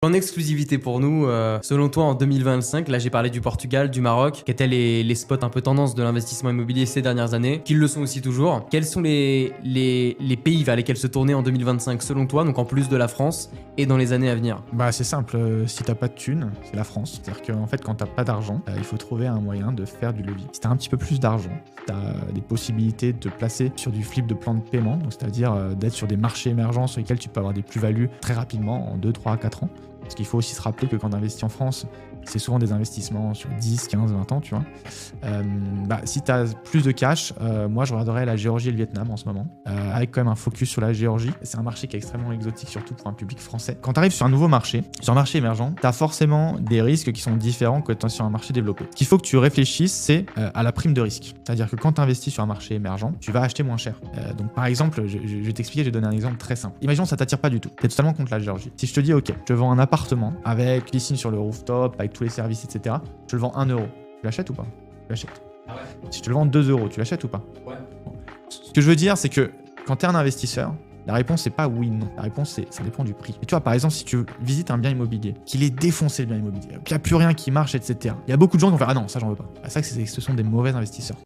En exclusivité pour nous, selon toi en 2025, là j'ai parlé du Portugal, du Maroc, qui étaient les spots un peu tendance de l'investissement immobilier ces dernières années, qu'ils le sont aussi toujours. Quels sont les pays vers lesquels se tourner en 2025 selon toi, donc en plus de la France et dans les années à venir? Bah c'est simple, si t'as pas de thunes, c'est la France. C'est-à-dire qu'en fait quand t'as pas d'argent, il faut trouver un moyen de faire du levier. Si t'as un petit peu plus d'argent, t'as des possibilités de te placer sur du flip de plan de paiement, donc c'est-à-dire d'être sur des marchés émergents sur lesquels tu peux avoir des plus-values très rapidement en 2, 3, 4 ans. Parce qu'il faut aussi se rappeler que quand tu investis en France, c'est souvent des investissements sur 10, 15, 20 ans, tu vois. Si tu as plus de cash, moi je regarderais la Géorgie et le Vietnam en ce moment, avec quand même un focus sur la Géorgie. C'est un marché qui est extrêmement exotique, surtout pour un public français. Quand tu arrives sur un nouveau marché, sur un marché émergent, tu as forcément des risques qui sont différents que sur un marché développé. Ce qu'il faut que tu réfléchisses, c'est à la prime de risque. C'est-à-dire que quand tu investis sur un marché émergent, tu vas acheter moins cher. Donc par exemple, je vais t'expliquer, je vais donner un exemple très simple. Imaginons que ça t'attire pas du tout. Tu es totalement contre la Géorgie. Si je te dis, ok, je te vends un appartement avec piscine sur le rooftop, avec tous les services, etc. Je te le vends 1 euro. Tu l'achètes ou pas? Tu l'achètes. Ah ouais. Si je te le vends 2 euros, tu l'achètes ou pas? Ouais. Bon. Ce que je veux dire, c'est que quand tu es un investisseur, la réponse, c'est pas oui, non. La réponse, c'est ça dépend du prix. Et tu vois, par exemple, si tu visites un bien immobilier, qu'il est défoncé le bien immobilier, qu'il n'y a plus rien qui marche, etc. Il y a beaucoup de gens qui vont faire ah non, ça j'en veux pas. Ça, ce sont des mauvais investisseurs.